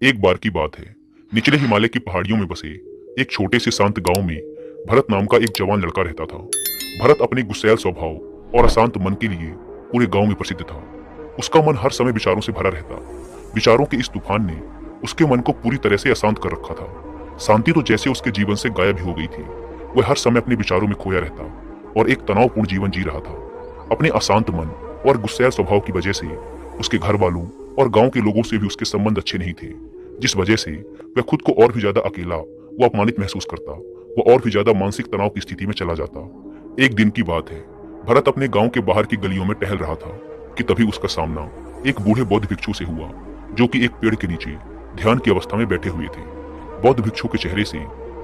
एक बार की बात है। निचले हिमालय की पहाड़ियों में बसे एक छोटे से शांत गांव में भरत नाम का एक जवान लड़का रहता था। भरत अपने गुस्सैल स्वभाव और अशांत मन के लिए पूरे गांव में प्रसिद्ध था। उसका मन हर समय विचारों से भरा रहता। विचारों के इस तूफान ने उसके मन को पूरी तरह से अशांत कर रखा था। शांति तो जैसे उसके जीवन से गायब ही हो गई थी। वह हर समय अपने विचारों में खोया रहता और एक तनावपूर्ण जीवन जी रहा था। अपने अशांत मन और गुस्सैल स्वभाव की वजह से उसके घर वालों और गांव के लोगों से भी उसके संबंध अच्छे नहीं थे, जिस वजह से वह खुद को और भी ज्यादा अकेला व अपमानित महसूस करता। वह और भी ज्यादा मानसिक तनाव की स्थिति में चला जाता। एक दिन की बात है, भरत अपने गांव के बाहर की गलियों में टहल रहा था कि तभी उसका सामना एक बूढ़े बौद्ध भिक्षु से हुआ, जो कि एक पेड़ के नीचे ध्यान की अवस्था में बैठे हुए थे। बौद्ध भिक्षु के चेहरे से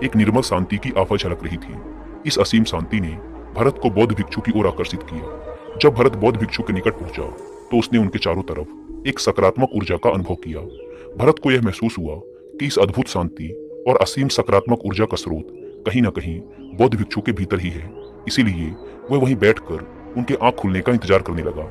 एक निर्मल शांति की आभा झलक रही थी। इस असीम शांति ने भरत को बौद्ध भिक्षु की ओर आकर्षित किया। जब भरत बौद्ध भिक्षु के निकट पहुंचा तो उसने उनके चारों तरफ एक सकारात्मक ऊर्जा का अनुभव किया। भरत को यह महसूस हुआ कि इस अद्भुत शांति और असीम सकारात्मक ऊर्जा का स्रोत कहीं न कहीं बौद्ध भिक्षु के भीतर ही है। इसीलिए वह वहीं बैठकर उनके आंख खुलने का इंतजार करने लगा।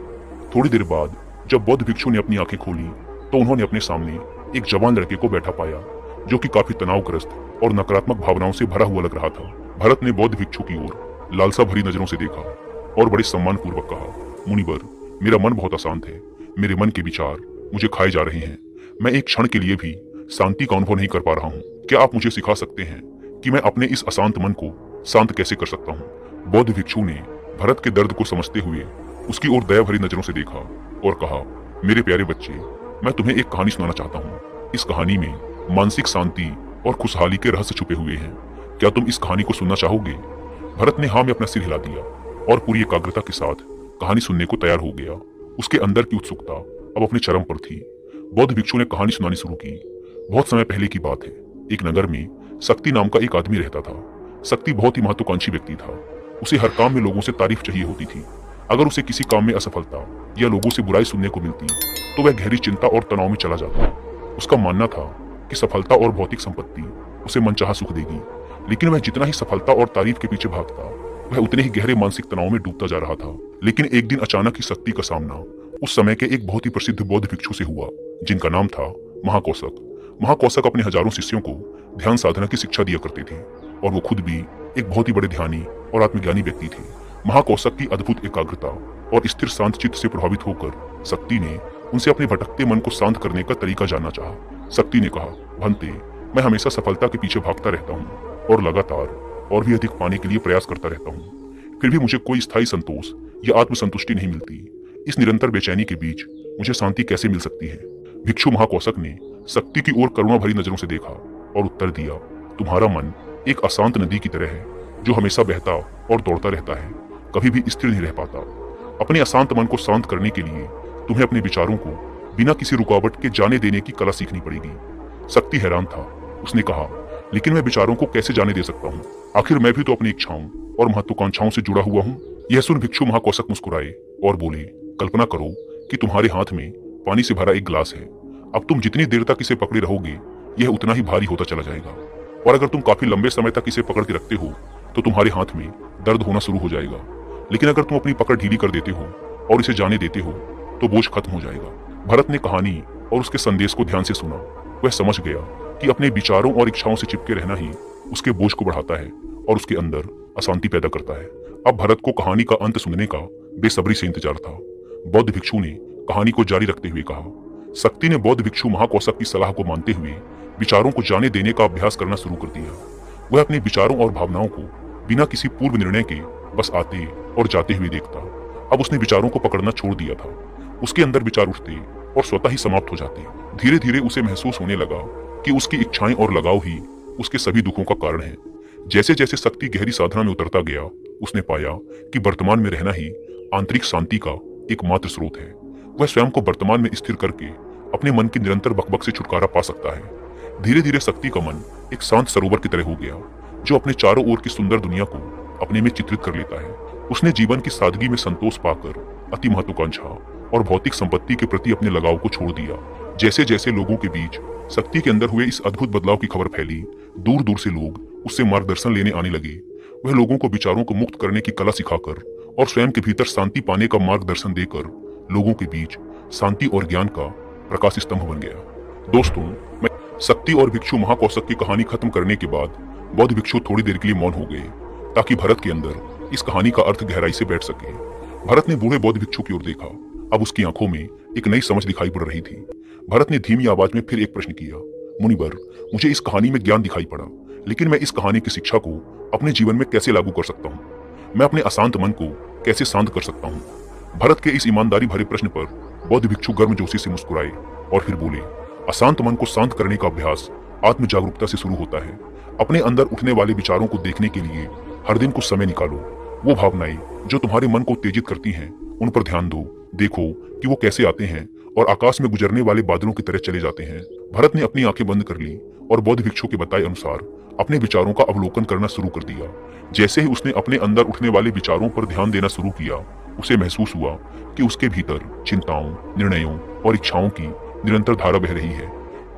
थोड़ी देर बाद जब बौद्ध भिक्षु ने अपनी आंखें खोली तो उन्होंने अपने सामने एक जवान लड़के को बैठा पाया, जो कि काफी तनावग्रस्त और नकारात्मक भावनाओं से भरा हुआ लग रहा था। भरत ने बौद्ध भिक्षु की ओर लालसा भरी नजरों से देखा और बड़े सम्मान पूर्वक कहा, मुनिवर, मेरा मन बहुत अशांत है। मेरे मन के विचार मुझे खाए जा रहे हैं। मैं एक क्षण के लिए भी शांति का अनुभव नहीं कर पा रहा हूँ। क्या आप मुझे सिखा सकते हैं कि मैं अपने इस अशांत मन को शांत कैसे कर सकता हूँ? बौद्ध भिक्षु ने भरत के दर्द को समझते हुए उसकी ओर दया भरी नजरों से देखा और कहा, मेरे प्यारे बच्चे, मैं तुम्हें एक कहानी सुनाना चाहता हूँ। इस कहानी में मानसिक शांति और खुशहाली के रहस्य छुपे हुए हैं। क्या तुम इस कहानी को सुनना चाहोगे? भरत ने हाँ में अपना सिर हिला दिया और पूरी एकाग्रता के साथ कहानी सुनने को तैयार हो गया। उसके अंदर की उत्सुकता अब अपने चरम पर थी। बौद्ध भिक्षु ने कहानी सुनानी शुरू की। बहुत समय पहले की बात है। एक नगर में शक्ति नाम का एक आदमी रहता था। शक्ति बहुत ही महत्वाकांक्षी व्यक्ति था। उसे हर काम में लोगों से तारीफ चाहिए होती थी। अगर उसे किसी काम में असफलता या लोगों से बुराई सुनने को मिलती तो वह गहरी चिंता और तनाव में चला जाता। उसका मानना था कि सफलता और भौतिक संपत्ति उसे मनचाहा सुख देगी, लेकिन वह जितना ही सफलता और तारीफ के पीछे भागता, वह उतने ही गहरे मानसिक तनाव में डूबता जा रहा था। लेकिन एक दिन अचानक ही शक्ति का सामना उस समय के एक बहुत ही प्रसिद्ध बौद्ध भिक्षु से हुआ, जिनका नाम था महाकौशक। महाकौशक अपने हजारों शिष्यों को ध्यान साधना की शिक्षा दिया करते थे और वो खुद भी एक बहुत ही बड़े ध्यानी और आत्मज्ञानी व्यक्ति थे। महाकौशक की अद्भुत एकाग्रता और स्थिर शांत चित्त से प्रभावित होकर शक्ति ने उनसे अपने भटकते मन को शांत करने का तरीका जानना चाहा। शक्ति ने कहा, भंते, मैं हमेशा सफलता के पीछे भागता रहता हूँ और लगातार और भी अधिक पाने के लिए प्रयास करता रहता हूँ। फिर भी मुझे कोई स्थायी संतोष या आत्मसंतुष्टि नहीं मिलती। इस निरंतर बेचैनी के बीच मुझे शांति कैसे मिल सकती है? भिक्षु महाकौशक ने शक्ति की ओर करुणा भरी नजरों से देखा और उत्तर दिया, तुम्हारा मन एक अशांत नदी की तरह है, जो हमेशा बहता और दौड़ता रहता है, कभी भी स्थिर नहीं रह पाता। अपने अशांत मन को शांत करने के लिए तुम्हें अपने विचारों को बिना किसी रुकावट के जाने देने की कला सीखनी पड़ेगी। शक्ति हैरान था। उसने कहा, लेकिन मैं विचारों को कैसे जाने दे सकता हूँ? आखिर मैं भी तो अपनी इच्छाओं और महत्वाकांक्षाओं से जुड़ा हुआ हूँ। यह सुन भिक्षु महाकौशक मुस्कुराए और बोले, कल्पना करो कि तुम्हारे हाथ में पानी से भरा एक गिलास है। अब तुम जितनी देर तक इसे पकड़े रहोगे, यह उतना ही भारी होता चला जाएगा, और अगर तुम काफी लंबे समय तक इसे पकड़ के रखते हो तो तुम्हारे हाथ में दर्द होना शुरू हो जाएगा। लेकिन अगर तुम अपनी पकड़ ढीली कर देते हो और इसे जाने देते हो तो बोझ खत्म हो जाएगा। भरत ने कहानी और उसके संदेश को ध्यान से सुना। वह समझ गया कि अपने विचारों और इच्छाओं से चिपके रहना ही उसके बोझ को बढ़ाता है और उसके अंदर अशांति पैदा करता है। अब भरत को कहानी का अंत सुनने का बेसब्री से इंतजार था। बौद्ध भिक्षु ने कहानी को जारी रखते हुए कहा, शक्ति ने बौद्ध भिक्षु महाकौशक की सलाह को मानते हुए विचारों को जाने देने का अभ्यास करना शुरू कर दिया। वह अपने विचारों और भावनाओं को बिना किसी पूर्व निर्णय के बस आते और जाते हुए देखता। अब उसने विचारों को पकड़ना छोड़ दिया था। उसके अंदर विचार उठते और स्वतः ही समाप्त हो जाते। धीरे धीरे उसे महसूस होने लगा कि उसकी इच्छाएं और लगाव ही उसके सभी दुखों का कारण है। जैसे जैसे शक्ति गहरी साधना में उतरता गया, उसने पाया कि वर्तमान में रहना ही आंतरिक शांति का एकमात्र स्रोत है। वह स्वयं को वर्तमान में स्थिर करके अपने मन की निरंतर बकबक से छुटकारा पा सकता है। धीरे धीरे शक्ति का मन एक शांत सरोवर की तरह हो गया, जो अपने चारों ओर की सुंदर दुनिया को अपने में चित्रित कर लेता है। उसने जीवन की सादगी में संतोष पाकर अति महत्वाकांक्षा और भौतिक संपत्ति के प्रति अपने लगाव को छोड़ दिया। जैसे जैसे लोगों के बीच शक्ति के अंदर हुए इस अद्भुत बदलाव की खबर फैली, दूर दूर से लोग उससे मार्गदर्शन लेने आने लगे। वह लोगों को विचारों को मुक्त करने की कला सिखाकर और स्वयं के भीतर शांति पाने का मार्गदर्शन देकर लोगों के बीच शांति और ज्ञान का प्रकाश स्तंभ बन गया। दोस्तों, मैं शक्ति और भिक्षु महाकौशक की कहानी खत्म करने के बाद बौद्ध भिक्षु थोड़ी देर के लिए मौन हो गए, ताकि भरत के अंदर इस कहानी का अर्थ गहराई से बैठ सके। भरत ने बूढ़े बौद्ध भिक्षु की ओर देखा। अब उसकी आंखों में एक नई समझ दिखाई पड़ रही थी। भरत ने धीमी आवाज में फिर एक प्रश्न किया, मुनिवर, मुझे इस कहानी में ज्ञान दिखाई पड़ा, लेकिन मैं इस कहानी की शिक्षा को अपने जीवन में कैसे लागू कर सकता हूँ? मैं अपने अशांत मन को कैसे शांत कर सकता हूँ? भरत के इस ईमानदारी भरे प्रश्न पर बौद्ध भिक्षु गर्मजोशी से मुस्कुराए और फिर बोले, अशांत मन को शांत करने का अभ्यास आत्म जागरूकता से शुरू होता है। अपने अंदर उठने वाले विचारों को देखने के लिए हर दिन कुछ समय निकालो। वो भावनाएं जो तुम्हारे मन को उत्तेजित करती हैं, उन पर ध्यान दो। देखो कि वो कैसे आते हैं और आकाश में गुजरने वाले बादलों की तरह चले जाते हैं। भरत ने अपनी आंखें बंद कर ली और बौद्ध भिक्षु के बताए अनुसार अपने विचारों का अवलोकन करना शुरू कर दिया। जैसे ही उसने अपने अंदर उठने वाले विचारों पर ध्यान देना शुरू किया, उसे महसूस हुआ कि उसके भीतर चिंताओं, निर्णयों और इच्छाओं की निरंतर धारा बह रही है।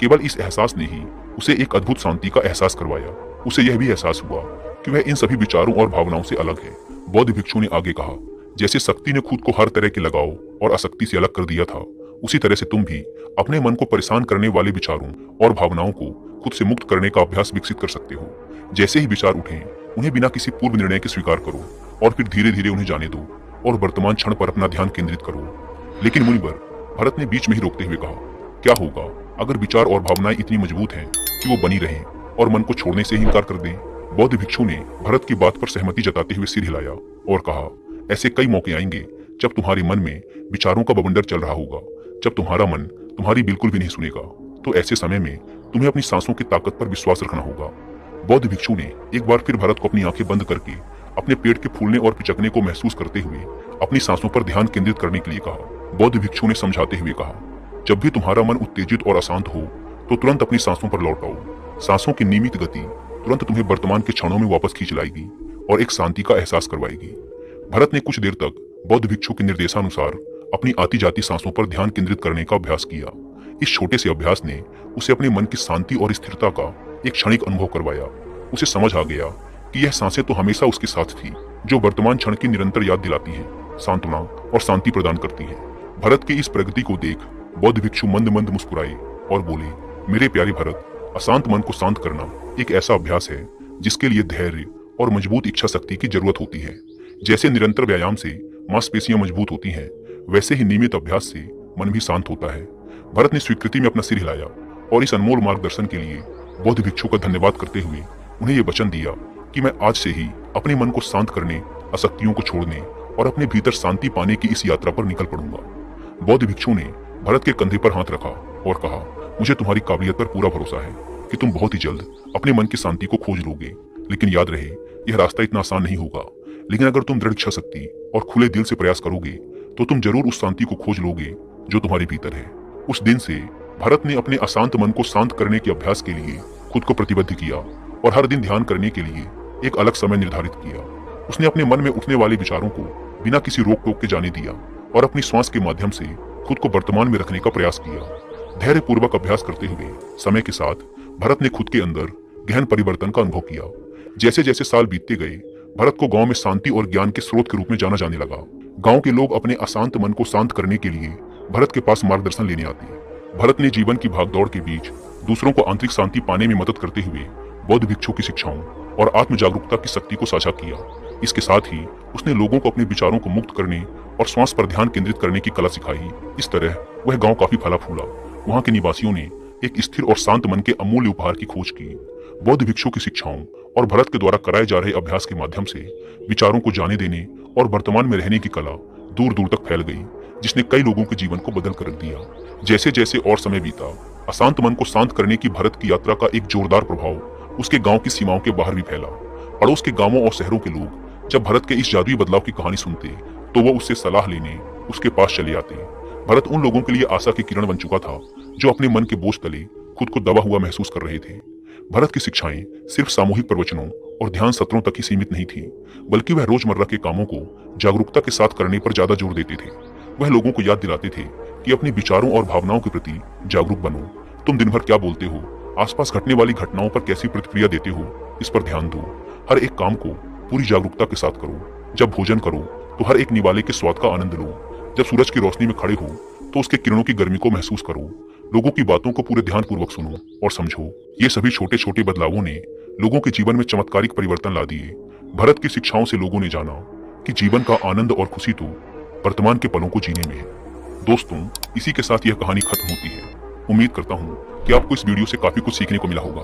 केवल इस एहसास ने ही उसे एक अद्भुत शांति का एहसास करवाया। उसे यह भी एहसास हुआ कि वह इन सभी विचारों और भावनाओं से अलग है। बौद्ध भिक्षु ने आगे कहा, जैसे शक्ति ने खुद को हर तरह के लगाव और अशक्ति से अलग कर दिया था, उसी तरह से तुम भी अपने मन को परेशान करने वाले विचारों और भावनाओं को खुद से मुक्त करने का अभ्यास विकसित कर सकते हो। जैसे ही विचार उठें, उन्हें बिना किसी पूर्व निर्णय के स्वीकार करो और फिर धीरे धीरे उन्हें जाने दो और वर्तमान क्षण पर अपना ध्यान केंद्रित करो। लेकिन मुनिवर, भरत ने बीच में ही रोकते हुए कहा, क्या होगा अगर विचार और भावनाएं इतनी मजबूत हैं कि वो बनी रहें और मन को छोड़ने से ही इनकार कर दें? बौद्ध भिक्षु ने भरत की बात पर सहमति जताते हुए सिर हिलाया और कहा, ऐसे कई मौके आएंगे जब तुम्हारे मन में विचारों का बवंडर चल रहा होगा, जब तुम्हारा मन तुम्हारी बिल्कुल भी नहीं सुनेगा। तो ऐसे समय में तुम्हें अपनी सांसों की ताकत पर विश्वास रखना होगा। बौद्ध भिक्षु ने एक बार फिर भरत को अपनी आंखें बंद करके अपने पेट के फूलने और पिचकने को महसूस करते हुए अपनी सांसों पर ध्यान केंद्रित करने के लिए कहा। बौद्ध भिक्षु ने समझाते हुए कहा, जब भी तुम्हारा मन उत्तेजित और अशांत हो तो तुरंत अपनी सांसों पर लौट आओ। सांसों की नियमित गति तुरंत तुम्हें वर्तमान के क्षणों में वापस खींच लाएगी और एक शांति का एहसास करवाएगी। भरत ने कुछ देर तक बौद्ध भिक्षु के निर्देशानुसार अपनी आती जाती सांसों पर ध्यान केंद्रित करने का अभ्यास किया। इस छोटे से अभ्यास ने उसे अपने मन की शांति और स्थिरता का एक क्षणिक अनुभव करवाया। उसे समझ आ गया कि यह सांसें तो हमेशा उसके साथ थी, जो वर्तमान क्षण की निरंतर याद दिलाती हैं, सांत्वना और शांति प्रदान करती हैं। भरत की इस प्रगति को देख बौद्ध भिक्षु मंद मंद मुस्कुराए और बोले, मेरे प्यारे भरत, अशांत मन को शांत करना एक ऐसा अभ्यास है जिसके लिए धैर्य और मजबूत इच्छा शक्ति की जरूरत होती है। जैसे निरंतर व्यायाम से मांसपेशियां मजबूत होती हैं, वैसे ही नियमित अभ्यास से मन भी शांत होता है। भरत ने स्वीकृति में अपना सिर हिलाया और इस अनमोल मार्गदर्शन के लिए बौद्ध भिक्षु का धन्यवाद करते हुए उन्हें ये वचन दिया कि मैं आज से ही अपने मन को शांत करने, अशक्तियों को छोड़ने और अपने भीतर शांति पाने की इस यात्रा पर निकल पड़ूंगा। बौद्ध भिक्षु ने भरत के कंधे पर हाथ रखा और कहा, मुझे तुम्हारी काबिलियत पर पूरा भरोसा है कि तुम बहुत ही जल्द अपने मन की शांति को खोज लोगे। लेकिन याद रहे, यह रास्ता इतना आसान नहीं होगा, लेकिन अगर तुम दृढ़ इच्छा शक्ति और खुले दिल से प्रयास करोगे तो तुम जरूर उस शांति को खोज लोगे जो तुम्हारे भीतर है। उस दिन से भरत ने अपने अशांत मन को शांत करने के अभ्यास के लिए खुद को प्रतिबद्ध किया और हर दिन ध्यान करने के लिए एक अलग समय निर्धारित किया। उसने अपने मन में उठने वाले विचारों को बिना किसी रोक टोक के जाने दिया और अपनी श्वास के माध्यम से खुद को वर्तमान में रखने का प्रयास किया। धैर्य पूर्वक अभ्यास करते हुए समय के साथ भरत ने खुद के अंदर गहन परिवर्तन का अनुभव किया। जैसे जैसे साल बीतते गए, भरत को गांव में शांति और ज्ञान के स्रोत के रूप में जाना जाने लगा। गांव के लोग अपने अशांत मन को शांत करने के लिए भरत के पास मार्गदर्शन लेने आते। भरत ने जीवन की भागदौड़ के बीच दूसरों को आंतरिक शांति पाने में मदद करते हुए बौद्ध भिक्षु की शिक्षाओं और आत्म जागरूकता की शक्ति को साझा किया। इसके साथ ही उसने लोगों को अपने विचारों को मुक्त करने और श्वास पर ध्यान केंद्रित करने की कला सिखाई। इस तरह वह गांव काफी फला फूला। वहां के निवासियों ने एक स्थिर और शांत मन के अमूल्य उपहार की खोज की। बौद्ध भिक्षु की शिक्षाओं और भरत के द्वारा कराए जा रहे अभ्यास के माध्यम से विचारों को जाने देने और वर्तमान में रहने की कला दूर दूर तक फैल गई, जिसने कई लोगों के जीवन को बदल कर रख दिया। जैसे जैसे और समय बीता, अशांत मन को शांत करने की भरत की यात्रा का एक जोरदार प्रभाव उसके गांव की सीमाओं के बाहर भी फैला। पड़ोस के गांवों और शहरों के लोग जब भरत के इस जादुई बदलाव की कहानी सुनते तो वो उससे सलाह लेने उसके पास चले आते। भरत उन लोगों के लिए आशा की किरण बन चुका था जो अपने मन के बोझ तले खुद को दबा हुआ महसूस कर रहे थे। भरत की शिक्षाएं सिर्फ सामूहिक प्रवचनों और ध्यान सत्रों तक ही सीमित नहीं थी, बल्कि वह रोजमर्रा के कामों को जागरूकता के साथ करने पर ज्यादा जोर देते थे। वह लोगों को याद दिलाते थे कि अपने विचारों और भावनाओं के प्रति जागरूक बनो। तुम दिन भर क्या बोलते हो, आसपास घटने वाली घटनाओं पर कैसी प्रतिक्रिया देते हो, इस पर ध्यान दो। हर एक काम को पूरी जागरूकता के साथ करो। जब भोजन करो तो हर एक निवाले के स्वाद का आनंद लो। जब सूरज की रोशनी में खड़े हो तो उसके किरणों की गर्मी को महसूस करो। लोगों की बातों को पूरे ध्यानपूर्वक सुनो और समझो। ये सभी छोटे छोटे बदलावों ने लोगों के जीवन में चमत्कारिक परिवर्तन ला दिए। भरत की शिक्षाओं से लोगों ने जाना कि जीवन का आनंद और खुशी तो वर्तमान के पलों को जीने में है। दोस्तों, इसी के साथ यह कहानी खत्म होती है। उम्मीद करता हूँ कि आपको इस वीडियो से काफी कुछ सीखने को मिला होगा।